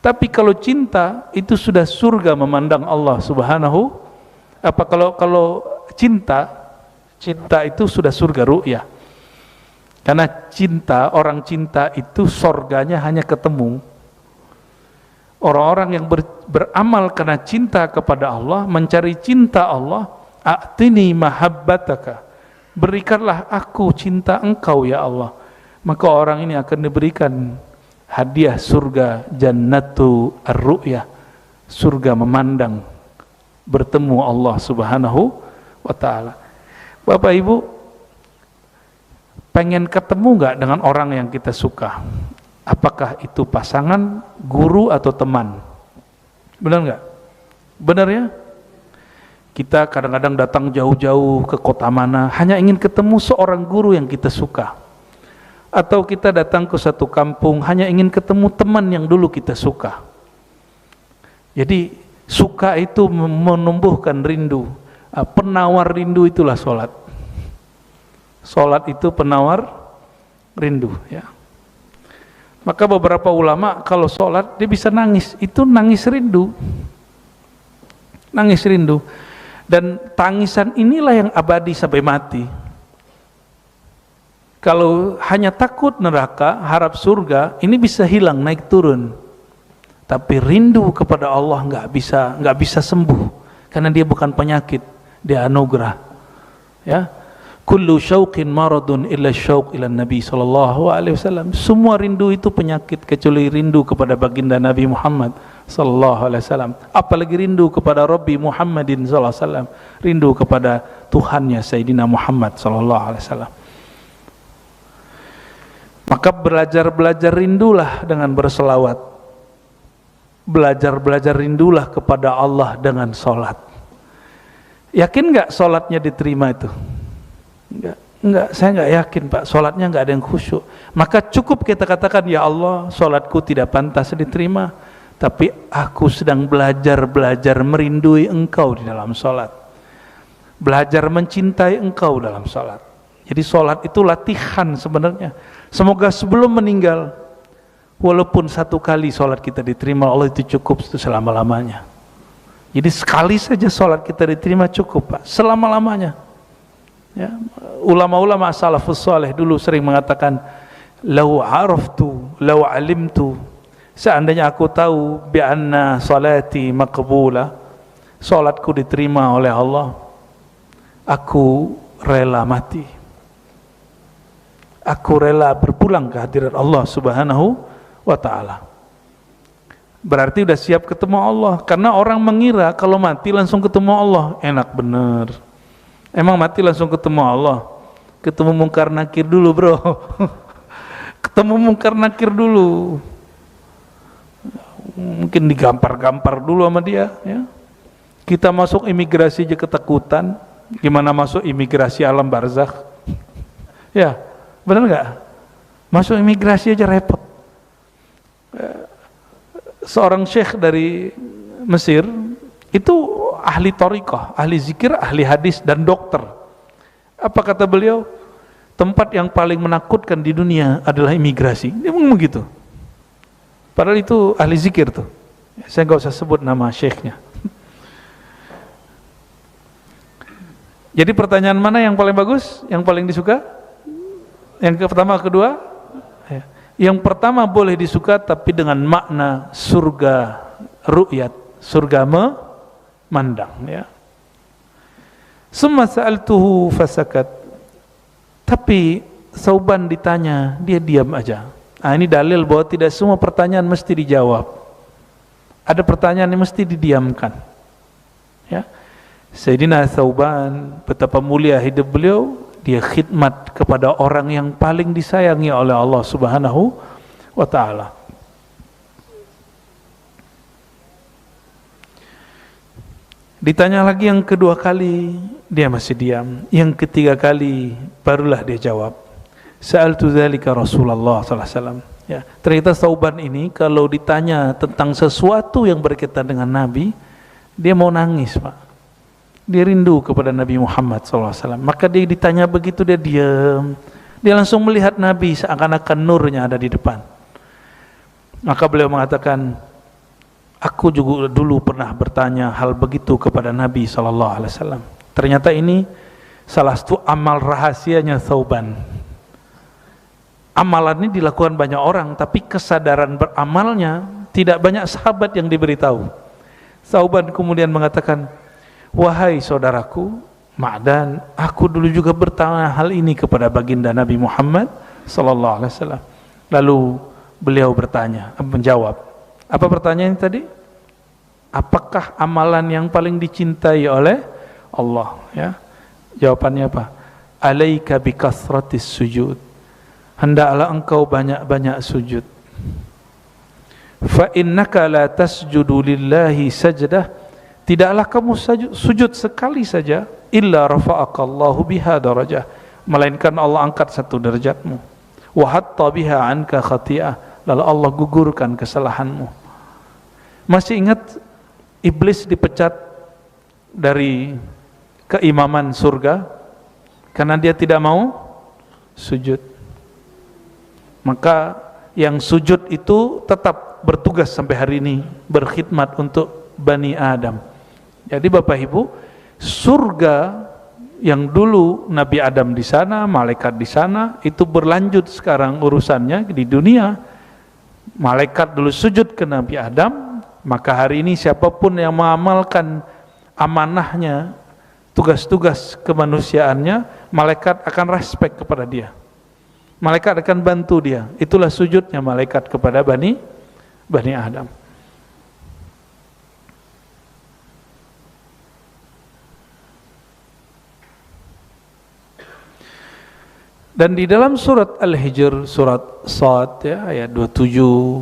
Tapi kalau cinta itu sudah surga memandang Allah Subhanahu. Kalau cinta itu sudah surga ru'yah. Karena cinta, orang cinta itu surganya hanya ketemu. Orang-orang yang beramal karena cinta kepada Allah, mencari cinta Allah, a'tini mahabbataka, berikanlah aku cinta engkau ya Allah, maka orang ini akan diberikan hadiah surga, jannatu ar-ru'yah, surga memandang, bertemu Allah Subhanahu wa ta'ala. Bapak Ibu, pengen ketemu nggak dengan orang yang kita suka? Apakah itu pasangan, guru, atau teman? Benar nggak? Benar ya? Kita kadang-kadang datang jauh-jauh ke kota mana, hanya ingin ketemu seorang guru yang kita suka. Atau kita datang ke satu kampung, hanya ingin ketemu teman yang dulu kita suka. Jadi, suka itu menumbuhkan rindu. Penawar rindu itulah sholat. Sholat itu penawar rindu, ya. Maka beberapa ulama kalau sholat dia bisa nangis, itu nangis rindu. Nangis rindu. Dan tangisan inilah yang abadi sampai mati. Kalau hanya takut neraka, harap surga, ini bisa hilang, naik turun. Tapi rindu kepada Allah nggak bisa sembuh, karena dia bukan penyakit, dia anugerah. Ya. Kullu syauqin maradun illa syauq ila Nabi sallallahu alaihi wasallam. Semua rindu itu penyakit kecuali rindu kepada baginda Nabi Muhammad sallallahu alaihi wasallam. Apalagi rindu kepada Rabbi Muhammadin sallallahu alaihi wasallam, rindu kepada Tuhannya Sayyidina Muhammad sallallahu alaihi wasallam. Maka belajar rindulah dengan berselawat. Belajar rindulah kepada Allah dengan salat. Yakin enggak salatnya diterima itu? Enggak, saya enggak yakin Pak, salatnya enggak ada yang khusyuk. Maka cukup kita katakan, ya Allah, salatku tidak pantas diterima, tapi aku sedang belajar merindui Engkau di dalam salat. Belajar mencintai Engkau dalam salat. Jadi salat itu latihan sebenarnya. Semoga sebelum meninggal, walaupun satu kali salat kita diterima Allah, itu cukup selama-lamanya. Jadi sekali saja salat kita diterima cukup Pak, selama-lamanya. Ya, ulama-ulama salafus saleh dulu sering mengatakan, lau araftu, lau alimtu, seandainya aku tahu bi anna salati maqbula, salatku diterima oleh Allah, aku rela mati. Aku rela berpulang ke hadirat Allah Subhanahu wa ta'ala. Berarti udah siap ketemu Allah. Karena orang mengira kalau mati langsung ketemu Allah, enak bener. Emang mati langsung ketemu Allah? Ketemu mungkar nakir dulu bro. Ketemu mungkar nakir dulu. Mungkin digampar-gampar dulu sama dia, ya. Kita masuk imigrasi aja ketakutan, gimana masuk imigrasi alam barzakh? Ya, benar nggak? Masuk imigrasi aja repot. Seorang syekh dari Mesir itu ahli thariqah, ahli zikir, ahli hadis, dan dokter. Apa kata beliau? Tempat yang paling menakutkan di dunia adalah imigrasi. Dia ngomong gitu. Padahal itu ahli zikir tuh. Saya nggak usah sebut nama syekhnya. Jadi pertanyaan mana yang paling bagus? Yang paling disuka? Yang pertama, kedua? Yang pertama boleh disuka tapi dengan makna surga ru'yat, surga memandang, ya. Summa sa'altuhu fasakat. Tapi Sauban ditanya, dia diam aja. Nah, ini dalil bahwa tidak semua pertanyaan mesti dijawab. Ada pertanyaan yang mesti didiamkan. Ya. Sayyidina Sauban, betapa mulia hidup beliau, dia khidmat kepada orang yang paling disayangi oleh Allah Subhanahu wa ta'ala. Ditanya lagi yang kedua kali, dia masih diam. Yang ketiga kali barulah dia jawab, sa'altu dzalika Rasulullah sallallahu alaihi wasallam. Ya, ternyata Thauban ini kalau ditanya tentang sesuatu yang berkaitan dengan Nabi, dia mau nangis, Pak. Dia rindu kepada Nabi Muhammad SAW. Maka dia ditanya begitu, dia diam. Dia langsung melihat Nabi seakan-akan nurnya ada di depan. Maka beliau mengatakan, aku juga dulu pernah bertanya hal begitu kepada Nabi SAW. Ternyata ini salah satu amal rahasianya Thauban. Amalan ini dilakukan banyak orang, tapi kesadaran beramalnya tidak banyak sahabat yang diberitahu. Thauban kemudian mengatakan, wahai saudaraku Ma'dan, aku dulu juga bertanya hal ini kepada baginda Nabi Muhammad sallallahu alaihi wasallam. Lalu beliau menjawab. Apa pertanyaan tadi? Apakah amalan yang paling dicintai oleh Allah? Ya. Jawabannya apa? Alaika bikasratis sujud. Hendaklah engkau banyak-banyak sujud. Fa innaka la tasjudu lillahi sajdah. Tidaklah kamu sujud sekali saja, illa rafa'akallahu biha darajah, melainkan Allah angkat satu derajatmu. Wa hatta biha anka khati'ah, lalu Allah gugurkan kesalahanmu. Masih ingat iblis dipecat dari keimaman surga karena dia tidak mau sujud. Maka yang sujud itu tetap bertugas sampai hari ini, berkhidmat untuk Bani Adam. Jadi Bapak Ibu, surga yang dulu Nabi Adam di sana, malaikat di sana, itu berlanjut sekarang urusannya di dunia. Malaikat dulu sujud ke Nabi Adam, maka hari ini siapapun yang mengamalkan amanahnya, tugas-tugas kemanusiaannya, malaikat akan respek kepada dia. Malaikat akan bantu dia. Itulah sujudnya malaikat kepada Bani Adam. Dan di dalam surat Al-Hijr, surat Shad ya, ayat 27,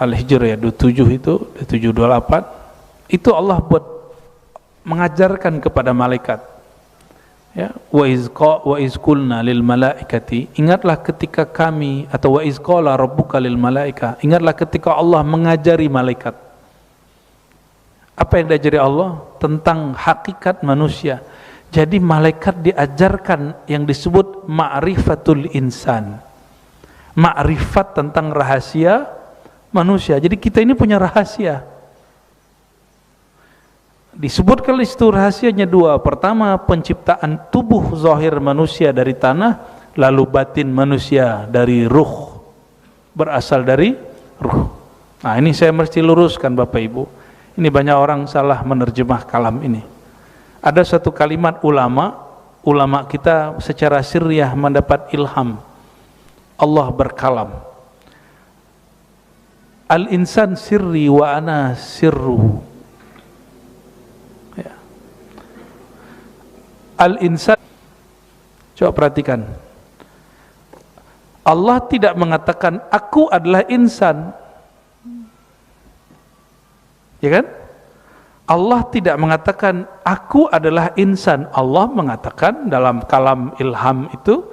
Al-Hijr ayat 27 itu, 27-28, itu Allah buat mengajarkan kepada malaikat. Ya, wa iz qulna lil malaikati, ingatlah ketika kami, atau wa iz qala rabbuka lil malaika, ingatlah ketika Allah mengajari malaikat. Apa yang diajari Allah? Tentang hakikat manusia. Jadi malaikat diajarkan yang disebut ma'rifatul insan, ma'rifat tentang rahasia manusia. Jadi kita ini punya rahasia. Disebutkan itu rahasianya dua. Pertama, penciptaan tubuh zahir manusia dari tanah, lalu batin manusia dari ruh, berasal dari ruh. Nah, ini saya mesti luruskan Bapak Ibu. Ini banyak orang salah menerjemah kalam ini. Ada satu kalimat ulama kita secara sirriyah mendapat ilham. Allah berkalam. Al-insan sirri wa ana sirruhu. Ya. Al-insan, coba perhatikan. Allah tidak mengatakan aku adalah insan. Ya kan? Allah tidak mengatakan aku adalah insan. Allah mengatakan dalam kalam ilham itu,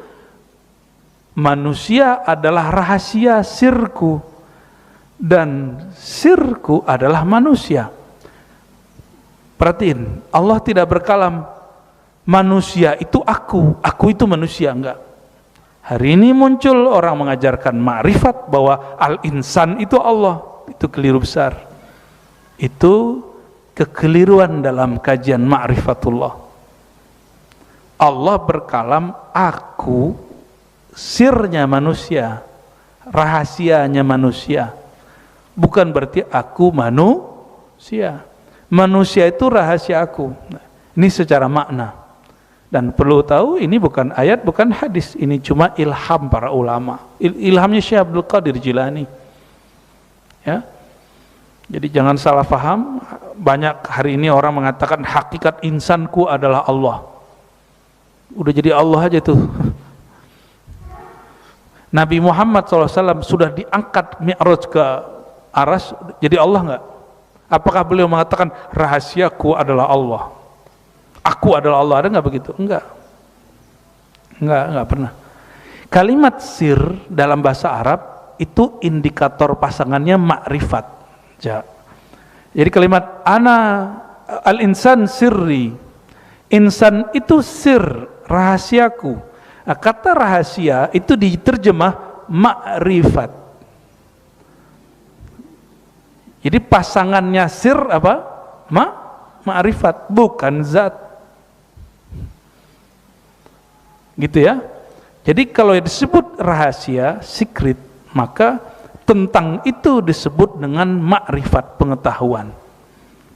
manusia adalah rahasia sirku dan sirku adalah manusia. Perhatiin, Allah tidak berkalam manusia itu aku itu manusia, enggak. Hari ini muncul orang mengajarkan ma'rifat bahwa al-insan itu Allah. Itu keliru besar. Itu kekeliruan dalam kajian ma'rifatullah. Allah berkalam aku, sirnya manusia, rahasianya manusia. Bukan berarti aku manusia. Manusia itu rahasia aku. Nah, ini secara makna. Dan perlu tahu ini bukan ayat, bukan hadis. Ini cuma ilham para ulama. Ilhamnya Syekh Abdul Qadir Jilani. Ya. Jadi jangan salah paham. Banyak hari ini orang mengatakan hakikat insanku adalah Allah. Udah jadi Allah aja tuh. Nabi Muhammad SAW sudah diangkat Mi'raj ke Aras, jadi Allah enggak? Apakah beliau mengatakan rahasiaku adalah Allah, aku adalah Allah? Ada nggak begitu? Enggak pernah. Kalimat sir dalam bahasa Arab itu indikator pasangannya makrifat. Jadi kalimat ana al-insan sirri, insan itu sir, rahasiaku. Nah, kata rahasia itu diterjemah makrifat. Jadi pasangannya sir apa? Ma'rifat, bukan zat. Gitu ya. Jadi kalau disebut rahasia, secret, maka tentang itu disebut dengan ma'rifat, pengetahuan.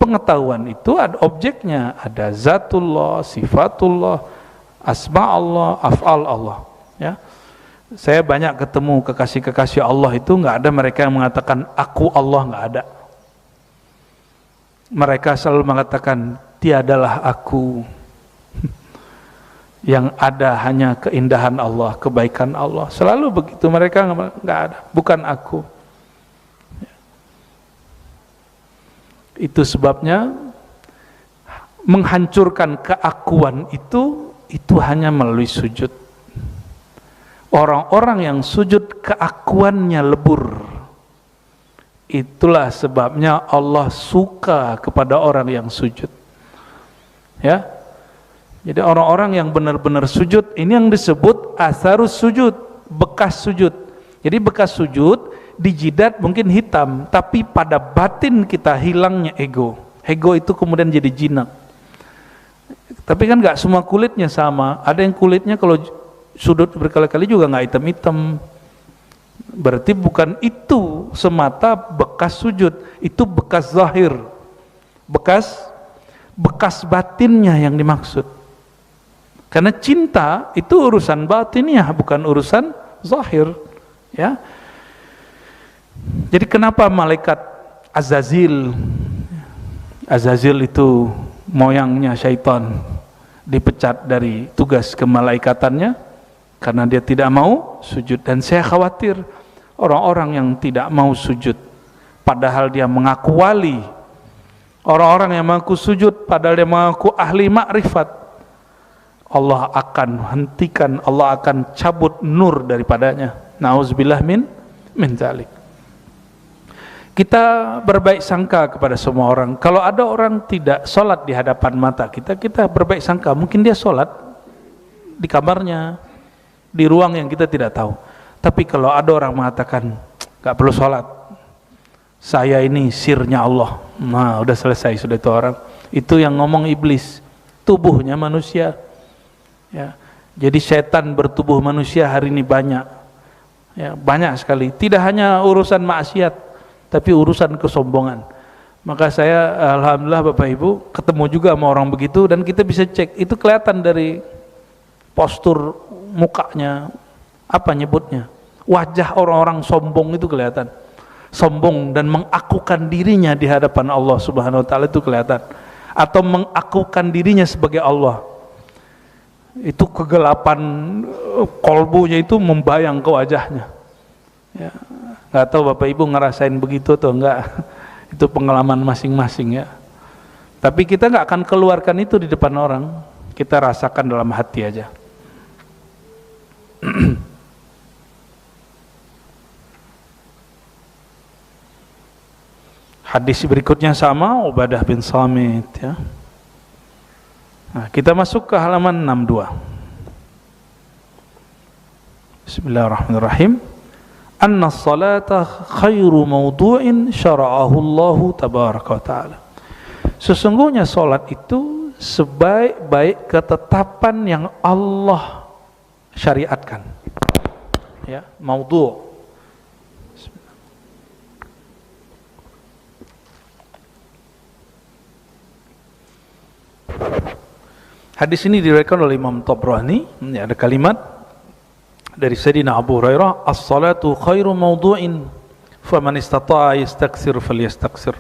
Pengetahuan itu ada objeknya, ada zatullah, sifatullah, asma Allah, af'al Allah, ya. Saya banyak ketemu kekasih-kekasih Allah itu nggak ada mereka yang mengatakan aku Allah, nggak ada. Mereka selalu mengatakan tiadalah aku. Yang ada hanya keindahan Allah, kebaikan Allah. Selalu begitu, mereka nggak ada, bukan aku. Itu sebabnya menghancurkan keakuan itu hanya melalui sujud. Orang-orang yang sujud keakuannya lebur. Itulah sebabnya Allah suka kepada orang yang sujud. Ya. Jadi orang-orang yang benar-benar sujud, ini yang disebut asarus sujud, bekas sujud. Jadi bekas sujud di jidat mungkin hitam, tapi pada batin kita hilangnya ego. Ego itu kemudian jadi jinak. Tapi kan nggak semua kulitnya sama. Ada yang kulitnya kalau sudut berkali-kali juga nggak hitam-hitam. Berarti bukan itu semata bekas sujud, itu bekas zahir, bekas batinnya yang dimaksud. Karena cinta itu urusan batinnya, bukan urusan zahir, ya. Jadi kenapa malaikat Azazil itu moyangnya syaitan, dipecat dari tugas kemalaikatannya karena dia tidak mau sujud. Dan saya khawatir orang-orang yang tidak mau sujud padahal dia mengaku wali, orang-orang yang mengaku sujud padahal dia mengaku ahli makrifat, Allah akan hentikan, Allah akan cabut nur daripadanya. Nauzubillah min dzalik. Kita berbaik sangka kepada semua orang. Kalau ada orang tidak sholat di hadapan mata kita, kita berbaik sangka, mungkin dia sholat di kamarnya, di ruang yang kita tidak tahu. Tapi kalau ada orang mengatakan gak perlu sholat, saya ini sirnya Allah, nah udah selesai sudah itu orang. Itu yang ngomong iblis, tubuhnya manusia. Ya, jadi setan bertubuh manusia hari ini banyak, ya, banyak sekali. Tidak hanya urusan maksiat, tapi urusan kesombongan. Maka saya alhamdulillah Bapak Ibu ketemu juga sama orang begitu, dan kita bisa cek, itu kelihatan dari postur mukanya, apa nyebutnya, wajah orang-orang sombong itu kelihatan. Sombong dan mengakukan dirinya di hadapan Allah Subhanahu wa taala itu kelihatan, atau mengakukan dirinya sebagai Allah. Itu kegelapan kolbunya itu membayang ke wajahnya, ya. Nggak tahu Bapak Ibu ngerasain begitu atau enggak, itu pengalaman masing-masing, ya. Tapi kita nggak akan keluarkan itu di depan orang, kita rasakan dalam hati aja. Hadis berikutnya sama, Ubadah bin Samit, ya. Nah, kita masuk ke halaman 62. Bismillahirrahmanirrahim. Anna salata khairu mawdu'in syara'ahu Allah tabaraka wa ta'ala. Sesungguhnya salat itu sebaik-baik ketetapan yang Allah syariatkan. Ya, maudhu'. Hadis ini diriwayatkan oleh Imam Tabrani. Ada kalimat dari Sayyidina Abu Hurairah, as-salatu khairu mawdu'in faman istata'a yastaksir falyastaksir.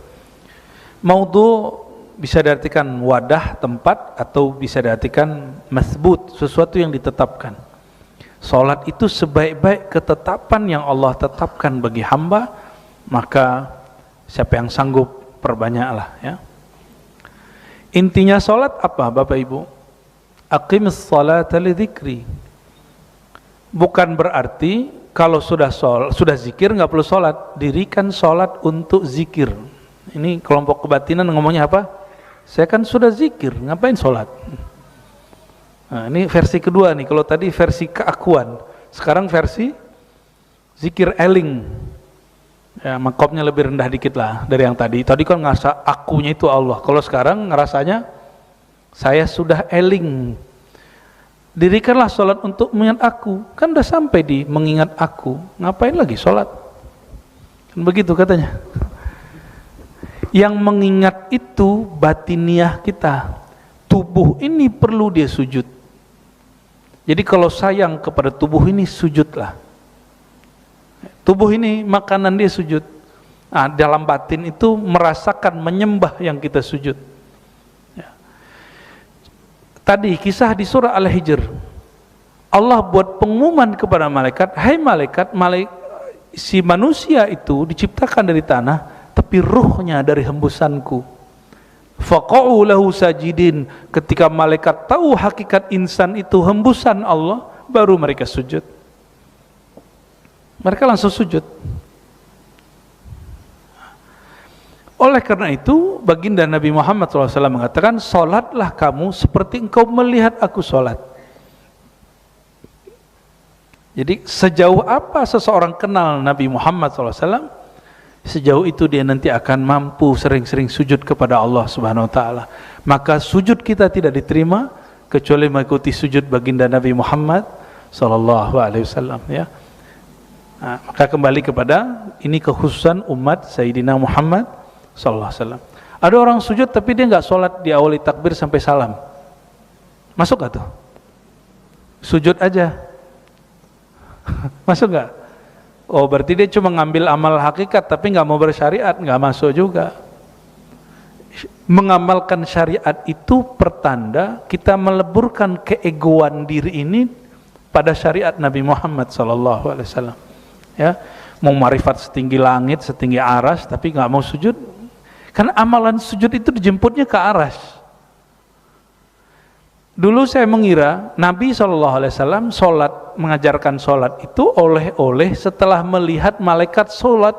Maudhu' bisa diartikan wadah, tempat, atau bisa diartikan masbut, sesuatu yang ditetapkan. Salat itu sebaik-baik ketetapan yang Allah tetapkan bagi hamba, maka siapa yang sanggup perbanyaklah ya. Intinya sholat apa Bapak Ibu? Aqimis sholata li dzikri. Bukan berarti kalau sudah zikir nggak perlu sholat. Dirikan sholat untuk zikir. Ini kelompok kebatinan ngomongnya apa? Saya kan sudah zikir, ngapain sholat? Nah, ini versi kedua nih. Kalau tadi versi keakuan, sekarang versi zikir eling. Ya, makomnya lebih rendah dikit lah dari yang tadi. Tadi kan ngerasa akunya itu Allah. Kalau sekarang ngerasanya saya sudah eling. Dirikanlah sholat untuk mengingat aku. Kan udah sampai di mengingat aku. Ngapain lagi sholat? Kan begitu katanya. Yang mengingat itu batiniah kita. Tubuh ini perlu dia sujud. Jadi kalau sayang kepada tubuh ini, sujudlah. Tubuh ini makanan dia sujud. Nah, dalam batin itu merasakan menyembah yang kita sujud. Ya. Tadi kisah di surah Al-Hijr. Allah buat pengumuman kepada malaikat, hai malaikat, si manusia itu diciptakan dari tanah, tapi ruhnya dari hembusanku. Faqa'u lahu sajidin. Ketika malaikat tahu hakikat insan itu hembusan Allah, baru mereka sujud. Mereka langsung sujud. Oleh karena itu, baginda Nabi Muhammad SAW mengatakan, sholatlah kamu seperti engkau melihat aku sholat. Jadi sejauh apa seseorang kenal Nabi Muhammad SAW, sejauh itu dia nanti akan mampu sering-sering sujud kepada Allah Subhanahu wa taala. Maka sujud kita tidak diterima kecuali mengikuti sujud baginda Nabi Muhammad sallallahu alaihi wasallam ya. Nah, maka kembali kepada ini kekhususan umat Sayyidina Muhammad sallallahu alaihi wasallam. Ada orang sujud tapi dia enggak sholat di awali takbir sampai salam. Masuk enggak tuh? Sujud aja. Masuk enggak? Oh, berarti dia cuma ngambil amal hakikat tapi nggak mau bersyariat, nggak masuk juga. Mengamalkan syariat itu pertanda kita meleburkan keegoan diri ini pada syariat Nabi Muhammad SAW. Ya, mau marifat setinggi langit, setinggi aras, tapi nggak mau sujud. Karena amalan sujud itu dijemputnya ke aras. Dulu saya mengira Nabi SAW mengajarkan sholat itu oleh setelah melihat malaikat sholat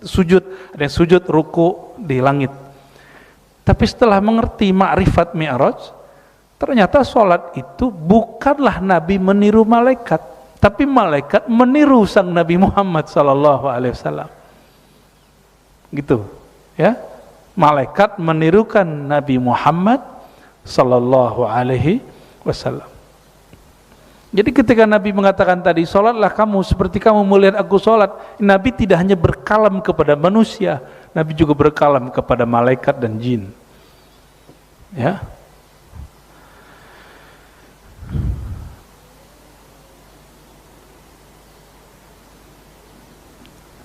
sujud, ada yang sujud ruku di langit. Tapi setelah mengerti ma'rifat mi'raj, ternyata sholat itu bukanlah Nabi meniru malaikat, tapi malaikat meniru sang Nabi Muhammad SAW. Gitu, ya. Malaikat menirukan Nabi Muhammad sallallahu alaihi wasallam. Jadi ketika Nabi mengatakan tadi, sholatlah kamu seperti kamu melihat aku sholat, Nabi tidak hanya berkalam kepada manusia, Nabi juga berkalam kepada malaikat dan jin. Ya.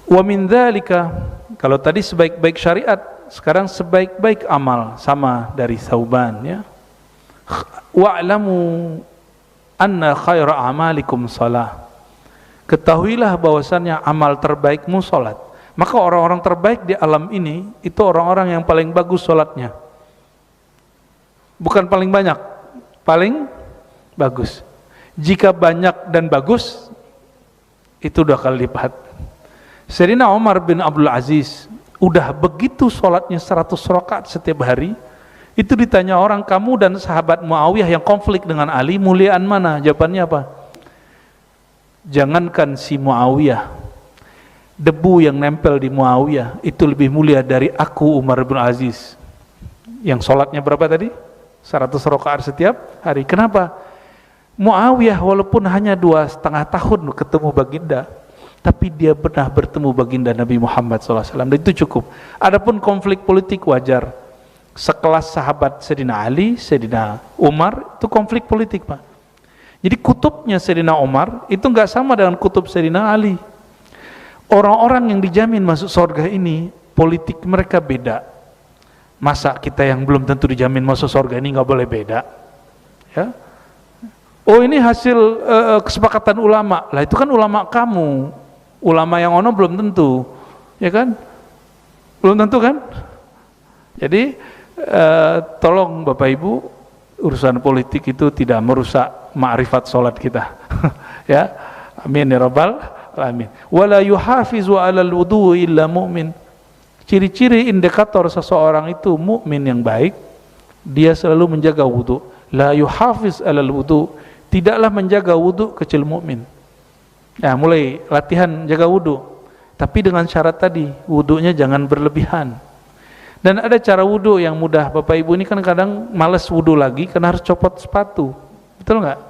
Wa min dzalika, kalau tadi sebaik-baik syariat, sekarang sebaik-baik amal, sama dari Thauban ya. Wa'lamu anna khaira amalikum shalah. Ketahuilah bahwasannya amal terbaikmu salat. Maka orang-orang terbaik di alam ini itu orang-orang yang paling bagus salatnya. Bukan paling banyak, paling bagus. Jika banyak dan bagus, itu 2 kali lipat. Sayyidina Umar bin Abdul Aziz udah begitu sholatnya 100 rakaat setiap hari, itu ditanya orang, kamu dan sahabat Muawiyah yang konflik dengan Ali, muliaan mana? Jawabannya apa? Jangankan si Muawiyah, debu yang nempel di Muawiyah itu lebih mulia dari aku Umar bin Aziz yang sholatnya berapa tadi? 100 rakaat setiap hari. Kenapa? Muawiyah walaupun hanya 2,5 tahun ketemu baginda, tapi dia pernah bertemu baginda Nabi Muhammad SAW, dan itu cukup. Adapun konflik politik wajar, sekelas sahabat Sayyidina Ali, Sayyidina Umar, itu konflik politik Pak. Jadi kutubnya Sayyidina Umar itu nggak sama dengan kutub Sayyidina Ali. Orang-orang yang dijamin masuk surga ini, politik mereka beda. Masa kita yang belum tentu dijamin masuk surga ini nggak boleh beda? Ya. Oh ini hasil kesepakatan ulama, lah itu kan ulama kamu. Ulama yang ono belum tentu, ya kan? Belum tentu kan? Jadi tolong Bapak Ibu, urusan politik itu tidak merusak ma'rifat sholat kita. Ya, amin ya rabbal alamin. Wala yuhafizu 'alal wudu illa mu'min. Ciri-ciri indikator seseorang itu mukmin yang baik, dia selalu menjaga wudu. La yuhafiz 'alal wudu, tidaklah menjaga wudu kecuali mukmin. Ya, mulai latihan jaga wudu, tapi dengan syarat tadi, wudunya jangan berlebihan. Dan ada cara wudu yang mudah. Bapak Ibu ini kan kadang males wudu lagi karena harus copot sepatu, betul nggak?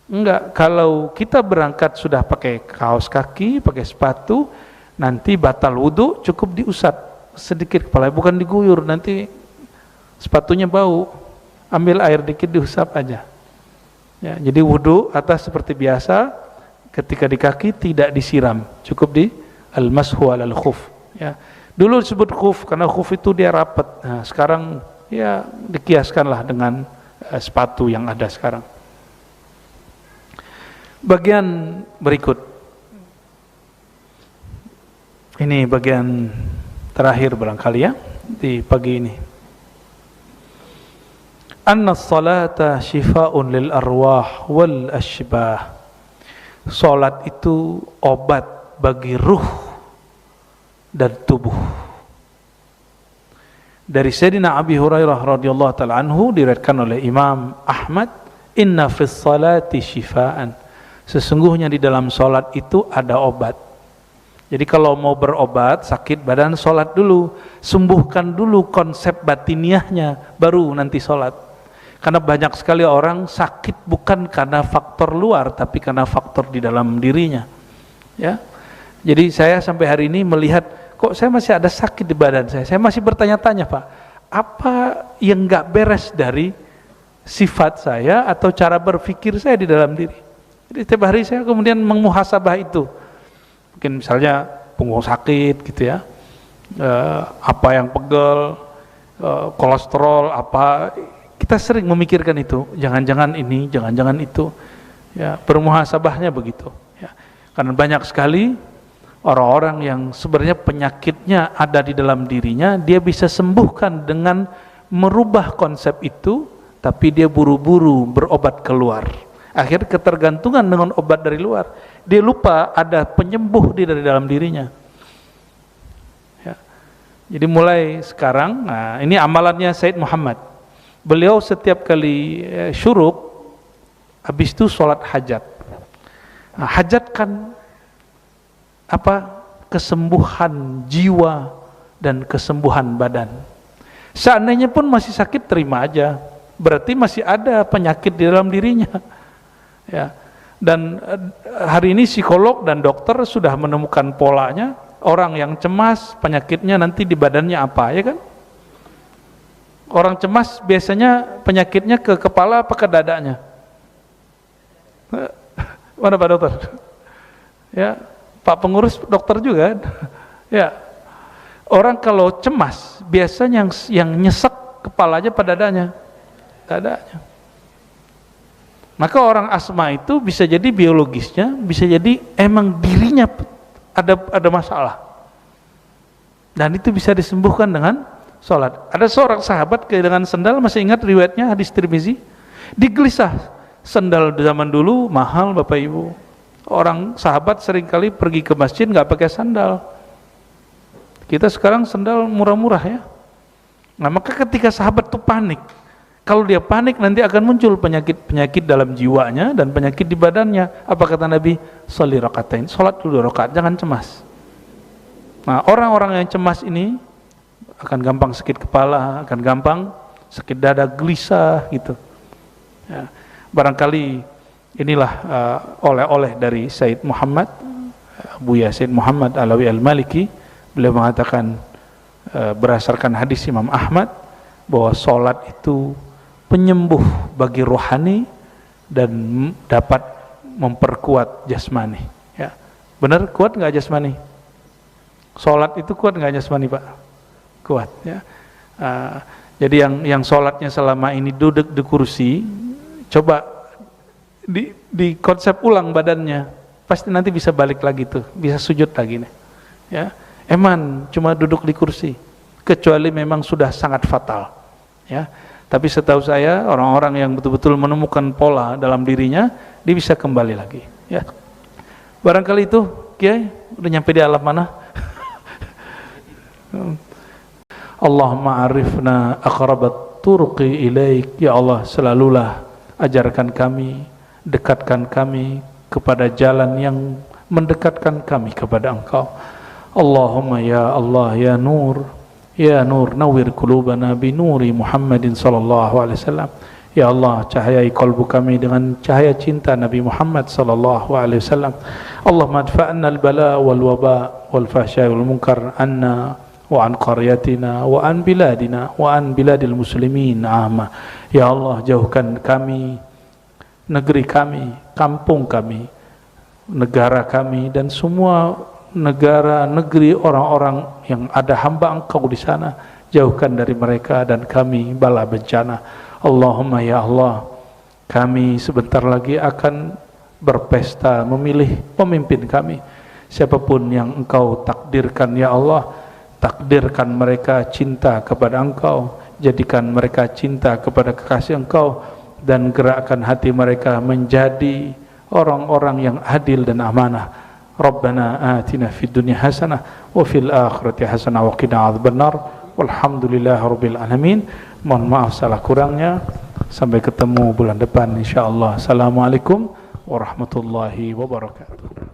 Enggak. Kalau kita berangkat sudah pakai kaos kaki, pakai sepatu, nanti batal wudu, cukup diusap sedikit kepala, bukan diguyur, nanti sepatunya bau. Ambil air dikit diusap aja. Ya, jadi wudu atas seperti biasa, ketika di kaki tidak disiram, cukup di al-mashu alal khuf. Ya. Dulu disebut khuf karena khuf itu dia rapat. Nah, sekarang ya dikiaskanlah dengan sepatu yang ada sekarang. Bagian berikut. Ini bagian terakhir barangkali ya di pagi ini. Anna as-salata shifaa'un lil arwah wal ashbah. Salat itu obat bagi ruh dan tubuh. Dari Sayyidina Abi Hurairah radhiyallahu ta'ala anhu diriwayatkan oleh Imam Ahmad, inna fis salati shifaan. Sesungguhnya di dalam salat itu ada obat. Jadi kalau mau berobat sakit badan, salat dulu, sembuhkan dulu konsep batiniahnya, baru nanti salat. Karena banyak sekali orang sakit bukan karena faktor luar, tapi karena faktor di dalam dirinya. Ya. Jadi saya sampai hari ini melihat, kok saya masih ada sakit di badan saya. Saya masih bertanya-tanya, Pak, apa yang nggak beres dari sifat saya atau cara berpikir saya di dalam diri? Jadi setiap hari saya kemudian memuhasabah itu. Mungkin misalnya punggung sakit gitu ya, apa yang pegel, kolesterol, apa, kita sering memikirkan itu. Jangan-jangan ini, jangan-jangan itu. Ya, bermuhasabahnya begitu. Ya. Karena banyak sekali orang-orang yang sebenarnya penyakitnya ada di dalam dirinya, dia bisa sembuhkan dengan merubah konsep itu, tapi dia buru-buru berobat keluar. Akhirnya ketergantungan dengan obat dari luar. Dia lupa ada penyembuh dari dalam dirinya. Ya. Jadi mulai sekarang, nah ini amalannya Said Muhammad. Beliau setiap kali syuruk, habis itu sholat hajat. Nah, hajat kan apa? Kesembuhan jiwa dan kesembuhan badan. Seandainya pun masih sakit, terima aja. Berarti masih ada penyakit di dalam dirinya. Ya. Dan hari ini psikolog dan dokter sudah menemukan polanya. Orang yang cemas, penyakitnya nanti di badannya apa, ya kan? Orang cemas biasanya penyakitnya ke kepala apa ke dadanya? Mana Pak Dokter? Ya, Pak Pengurus dokter juga. Ya, orang kalau cemas biasanya yang nyesek kepalanya pada dadanya. Maka orang asma itu bisa jadi biologisnya, bisa jadi emang dirinya ada masalah. Dan itu bisa disembuhkan dengan sholat. Ada seorang sahabat kehilangan sendal, masih ingat riwayatnya hadis Tirmizi? Digelisah, sendal zaman dulu mahal Bapak Ibu. Orang sahabat seringkali pergi ke masjid nggak pakai sandal. Kita sekarang sandal murah-murah ya. Nah maka ketika sahabat itu panik, kalau dia panik nanti akan muncul penyakit dalam jiwanya dan penyakit di badannya. Apa kata Nabi? Sholli rakaatain, sholat dulu 2 rakaat, jangan cemas. Nah orang-orang yang cemas ini akan gampang sakit kepala, akan gampang sakit dada, gelisah gitu. Ya, barangkali inilah oleh-oleh dari Said Muhammad, Buya Said Muhammad Alawi Al-Maliki. Beliau mengatakan berdasarkan hadis Imam Ahmad bahwa sholat itu penyembuh bagi rohani dan dapat memperkuat jasmani. Ya, benar, kuat nggak jasmani? Sholat itu kuat nggak jasmani Pak? Kuat ya. Jadi yang sholatnya selama ini duduk di kursi, coba di konsep ulang badannya, pasti nanti bisa balik lagi tuh, bisa sujud lagi nih. Ya, eman cuma duduk di kursi. kecuali memang sudah sangat fatal, ya. Tapi setahu saya orang-orang yang betul-betul menemukan pola dalam dirinya, dia bisa kembali lagi, ya. Barangkali itu, Kiai, udah nyampe di alam mana? Allahumma arifna aqrabat turqi ilaik, ya Allah, selalulah ajarkan kami, dekatkan kami kepada jalan yang mendekatkan kami kepada Engkau. Allahumma ya Allah ya Nur, nawwir qulubana bi nuri Muhammadin sallallahu alaihi wasallam. Ya Allah, cahayai kalbu kami dengan cahaya cinta Nabi Muhammad sallallahu alaihi wasallam. Allahumma adfa'na al-bala wal waba wal fahsya wal munkar anna wa an qaryatina wa an biladina wa an biladil muslimin amma. Ya Allah, jauhkan kami, negeri kami, kampung kami, negara kami, dan semua negara, negeri orang-orang yang ada hamba Engkau di sana. Jauhkan dari mereka dan kami bala bencana. Allahumma ya Allah, kami sebentar lagi akan berpesta memilih pemimpin kami. Siapapun yang Engkau takdirkan ya Allah, takdirkan mereka cinta kepada Engkau, jadikan mereka cinta kepada kekasih Engkau, dan gerakkan hati mereka menjadi orang-orang yang adil dan amanah. Rabbana atina fid dunya hasanah wa fil akhirati hasanah wa qina adzabannar. Walhamdulillahirabbil alamin. Mohon maaf salah kurangnya. Sampai ketemu bulan depan insyaallah. Assalamualaikum warahmatullahi wabarakatuh.